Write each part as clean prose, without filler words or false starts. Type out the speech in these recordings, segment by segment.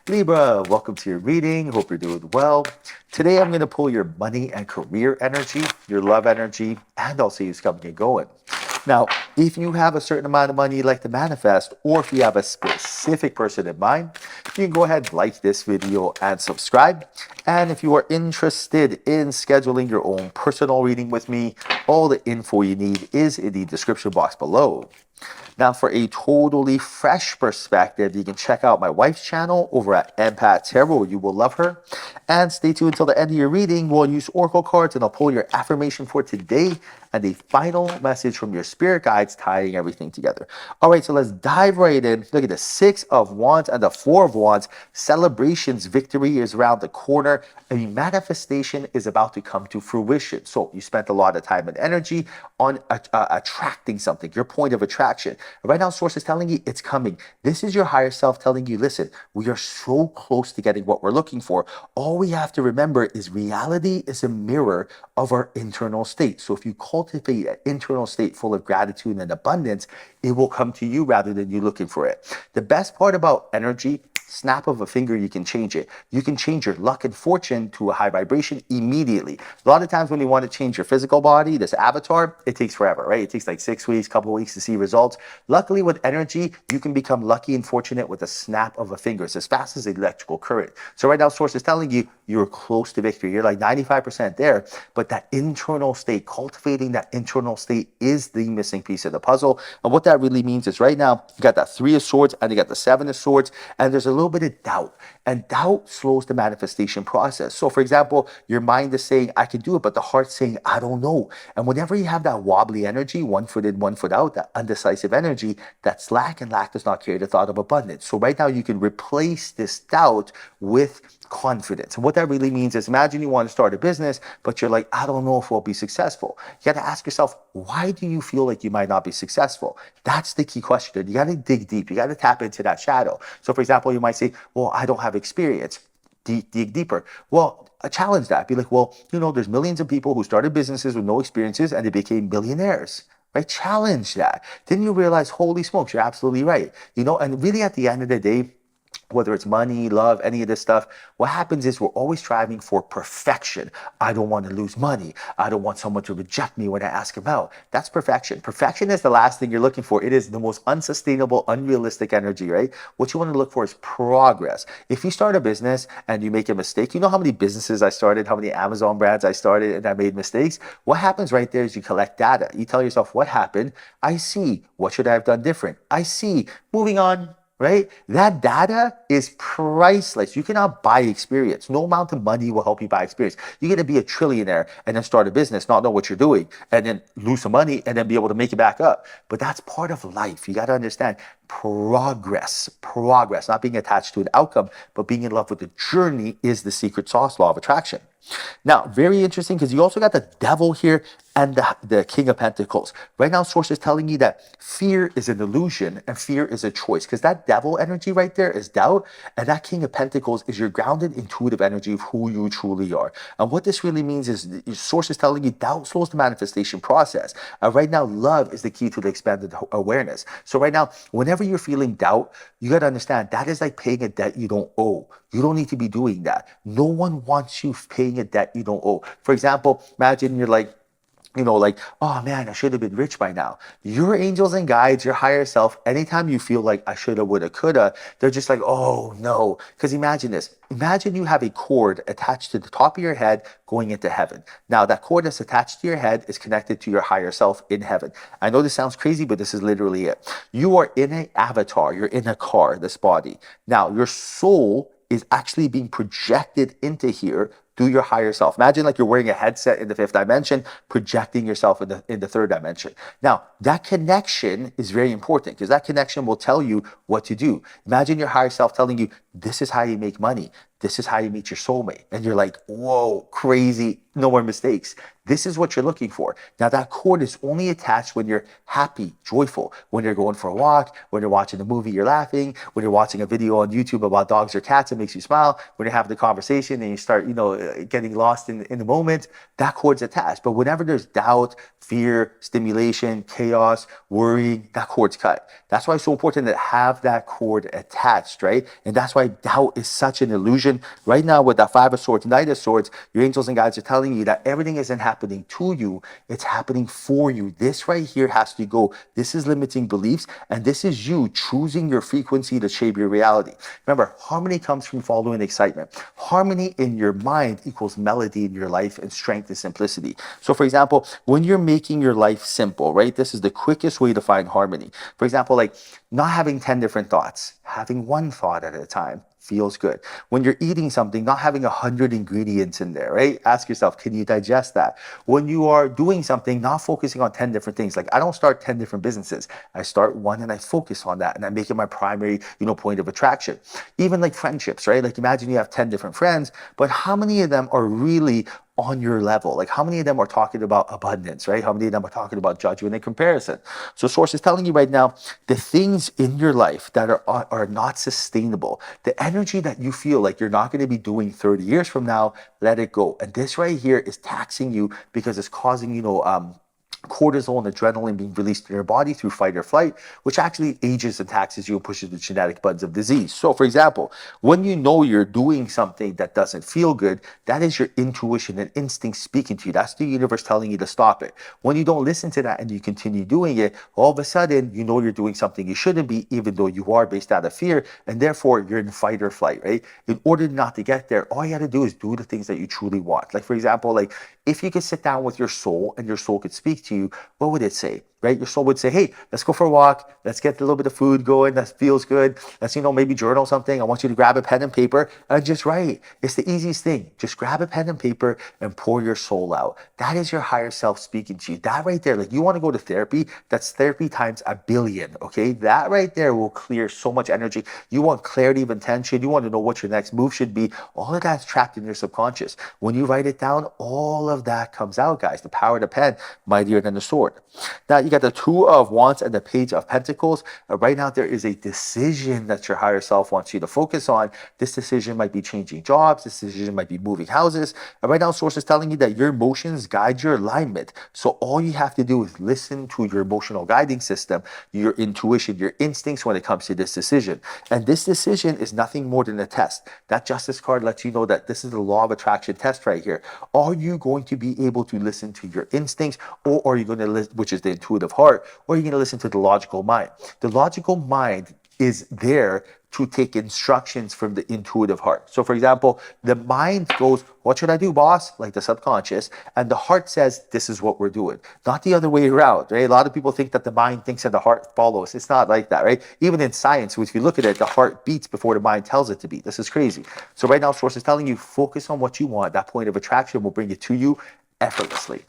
Libra, welcome to your reading. Hope you're doing well. Today I'm going to pull your money and career energy, your love energy, and I'll see who's coming and going. Now, if you have a certain amount of money you'd like to manifest, or if you have a specific person in mind, you can go ahead and like this video and subscribe. And if you are interested in scheduling your own personal reading with me, all the info you need is in the description box below. Now, for a totally fresh perspective, you can check out my wife's channel over at Empath Tarot. You will love her. And stay tuned until the end of your reading. We'll use oracle cards and I'll pull your affirmation for today and a final message from your spirit guides tying everything together. All right, so let's dive right in. Look at the Six of Wands and the Four of Wands. Celebrations, victory is around the corner. A manifestation is about to come to fruition. So you spent a lot of time and energy on attracting something, your point of attraction. Right now, source is telling you it's coming. This is your higher self telling you, listen, we are so close to getting what we're looking for. All we have to remember is reality is a mirror of our internal state. So if you cultivate an internal state full of gratitude and abundance, it will come to you rather than you looking for it. The best part about energy, snap of a finger, you can change it. You can change your luck and fortune to a high vibration immediately. A lot of times when you want to change your physical body, this avatar, it takes forever, right? It takes like 6 weeks, couple of weeks to see results. Luckily with energy, you can become lucky and fortunate with a snap of a finger. It's as fast as electrical current. So right now, source is telling you you're close to victory. You're like 95% there, but that internal state, cultivating that internal state is the missing piece of the puzzle. And what that really means is right now, you got that Three of Swords and you got the Seven of Swords, and there's a little bit of doubt. And doubt slows the manifestation process. So for example, your mind is saying, I can do it, but the heart's saying, I don't know. And whenever you have that wobbly energy, 1 foot in, 1 foot out, that undecisive energy, that's lack, and lack does not carry the thought of abundance. So right now you can replace this doubt with confidence. And what that really means is imagine you want to start a business, but you're like, I don't know if we'll be successful. You got to ask yourself, why do you feel like you might not be successful? That's the key question. You got to dig deep. You got to tap into that shadow. So for example, you might say, well, I don't have experience. Dig deeper. Well, challenge that. Be like, well, there's millions of people who started businesses with no experiences and they became millionaires. Right? Challenge that. Then you realize, holy smokes, you're absolutely right. And really at the end of the day, whether it's money, love, any of this stuff, what happens is we're always striving for perfection. I don't want to lose money. I don't want someone to reject me when I ask them out. That's perfection. Perfection is the last thing you're looking for. It is the most unsustainable, unrealistic energy, right? What you want to look for is progress. If you start a business and you make a mistake, you know how many businesses I started, how many Amazon brands I started, and I made mistakes? What happens right there is you collect data. You tell yourself, what happened? I see. What should I have done different? I see. Moving on. Right? That data is priceless. You cannot buy experience. No amount of money will help you buy experience. You're going to be a trillionaire and then start a business, not know what you're doing, and then lose some money and then be able to make it back up. But that's part of life. You got to understand progress, not being attached to an outcome, but being in love with the journey is the secret sauce, law of attraction. Now, very interesting because you also got the devil here and the King of Pentacles. Right now, source is telling you that fear is an illusion and fear is a choice because that devil energy right there is doubt, and that King of Pentacles is your grounded, intuitive energy of who you truly are. And what this really means is your source is telling you doubt slows the manifestation process. Right now, love is the key to the expanded awareness. So right now, whenever you're feeling doubt, you got to understand that is like paying a debt you don't owe. You don't need to be doing that. No one wants you paying a debt you don't owe. For example, imagine you're like, oh man, I should have been rich by now. Your angels and guides, your higher self, anytime you feel like I shoulda, woulda, coulda, they're just like, oh no. Because imagine this. Imagine you have a cord attached to the top of your head going into heaven. Now, that cord that's attached to your head is connected to your higher self in heaven. I know this sounds crazy, but this is literally it. You are in an avatar. You're in a car, this body. Now, your soul is actually being projected into here through your higher self. Imagine like you're wearing a headset in the fifth dimension, projecting yourself in the third dimension. Now, that connection is very important because that connection will tell you what to do. Imagine your higher self telling you, this is how you make money. this is how you meet your soulmate. And you're like, whoa, crazy, no more mistakes. This is what you're looking for. Now, that cord is only attached when you're happy, joyful, when you're going for a walk, when you're watching a movie, you're laughing, when you're watching a video on YouTube about dogs or cats, it makes you smile, when you're having the conversation and you start, getting lost in the moment, that cord's attached. But whenever there's doubt, fear, stimulation, chaos, worrying, that cord's cut. That's why it's so important to have that cord attached, right? And that's why doubt is such an illusion. Right now, with that Five of Swords, Knight of Swords, your angels and guides are telling you that everything isn't happening to you, it's happening for you. This right here has to go. This is limiting beliefs, and this is you choosing your frequency to shape your reality. Remember, harmony comes from following excitement. Harmony in your mind equals melody in your life and strength and simplicity. So for example, when you're making your life simple, right, this is the quickest way to find harmony. For example, like not having 10 different thoughts, having one thought at a time feels good. When you're eating something, not having 100 ingredients in there, right? Ask yourself, can you digest that? When you are doing something, not focusing on 10 different things. Like I don't start 10 different businesses. I start one and I focus on that and I make it my primary, point of attraction. Even like friendships, right? Like imagine you have 10 different friends, but how many of them are really on your level? Like how many of them are talking about abundance, right? How many of them are talking about judgment and comparison? So source is telling you right now, the things in your life that are not sustainable, the energy that you feel like you're not going to be doing 30 years from now, let it go. And this right here is taxing you because it's causing, cortisol and adrenaline being released in your body through fight or flight, which actually ages and taxes you and pushes the genetic buds of disease. So for example, when you know you're doing something that doesn't feel good, that is your intuition and instinct speaking to you. That's the universe telling you to stop it. When you don't listen to that and you continue doing it, all of a sudden, you're doing something you shouldn't be, even though you are based out of fear, and therefore you're in fight or flight, right? In order not to get there, all you got to do is do the things that you truly want. Like for example, like if you could sit down with your soul and your soul could speak to you, what would it say? Right? Your soul would say, hey, let's go for a walk. Let's get a little bit of food going. That feels good. Let's, maybe journal something. I want you to grab a pen and paper and just write. It's the easiest thing. Just grab a pen and paper and pour your soul out. That is your higher self speaking to you. That right there, like you want to go to therapy, that's therapy times 1,000,000,000. Okay. That right there will clear so much energy. You want clarity of intention. You want to know what your next move should be. All of that's trapped in your subconscious. When you write it down, all of that comes out, guys. The power of the pen, mightier than the sword. Now you got the Two of Wands and the Page of Pentacles. Right now there is a decision that your higher self wants you to focus on. This decision might be changing jobs. This decision might be moving houses. Right now source is telling you that your emotions guide your alignment. So all you have to do is listen to your emotional guiding system, your intuition, your instincts when it comes to this decision. And this decision is nothing more than a test. That Justice card lets you know that this is the law of attraction test right here. Are you going to be able to listen to your instincts, or are you going to listen, which is the intuitive heart, or are you going to listen to the logical mind? The logical mind is there to take instructions from the intuitive heart. So for example, the mind goes, what should I do, boss? Like the subconscious. And the heart says, this is what we're doing. Not the other way around, right? A lot of people think that the mind thinks and the heart follows. It's not like that, right? Even in science, if you look at it, the heart beats before the mind tells it to beat. This is crazy. So right now, source is telling you, focus on what you want. That point of attraction will bring it to you effortlessly.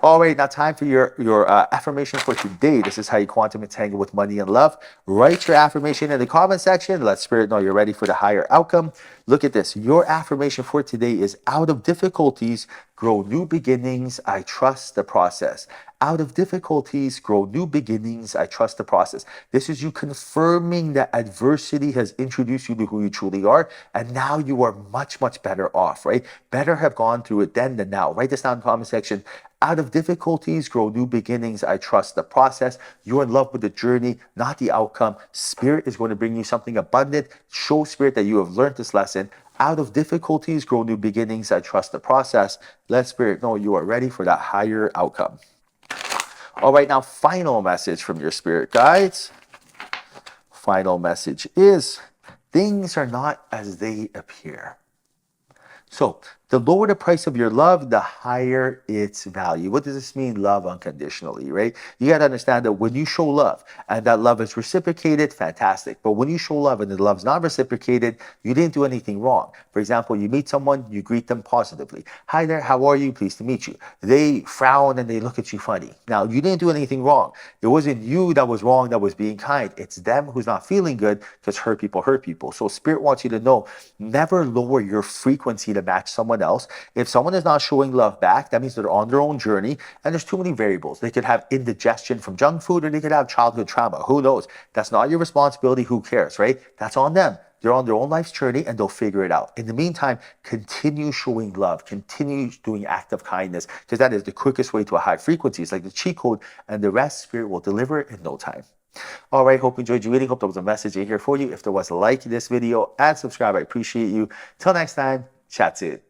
All right, now time for your affirmation for today. This is how you quantum entangle with money and love. Write your affirmation in the comment section. Let Spirit know you're ready for the higher outcome. Look at this. Your affirmation for today is, out of difficulties, grow new beginnings. I trust the process. Out of difficulties, grow new beginnings. I trust the process. This is you confirming that adversity has introduced you to who you truly are. And now you are much, much better off, right? Better have gone through it then than now. Write this down in the comment section. Out of difficulties, grow new beginnings. I trust the process. You're in love with the journey, not the outcome. Spirit is going to bring you something abundant. Show Spirit that you have learned this lesson. Out of difficulties, grow new beginnings. I trust the process. Let Spirit know you are ready for that higher outcome. All right, now final message from your spirit guides. Final message is, things are not as they appear. So The lower the price of your love, the higher its value. What does this mean? Love unconditionally, right? You got to understand that when you show love and that love is reciprocated, fantastic. But when you show love and the love's not reciprocated, you didn't do anything wrong. For example, you meet someone, you greet them positively. Hi there, how are you? Pleased to meet you. They frown and they look at you funny. Now, you didn't do anything wrong. It wasn't you that was wrong, that was being kind. It's them who's not feeling good, because hurt people hurt people. So Spirit wants you to know, never lower your frequency to match someone else. If someone is not showing love back, that means they're on their own journey, and there's too many variables. They could have indigestion from junk food, or they could have childhood trauma. Who knows? That's not your responsibility. Who cares, right? That's on them. They're on their own life's journey and they'll figure it out. In the meantime, continue showing love, continue doing act of kindness, because that is the quickest way to a high frequency. It's like the cheat code, and the rest Spirit will deliver in no time. All right, hope you enjoyed your reading. Hope there was a message in here for you. If there was, like this video and subscribe. I appreciate you. Till next time, chat soon.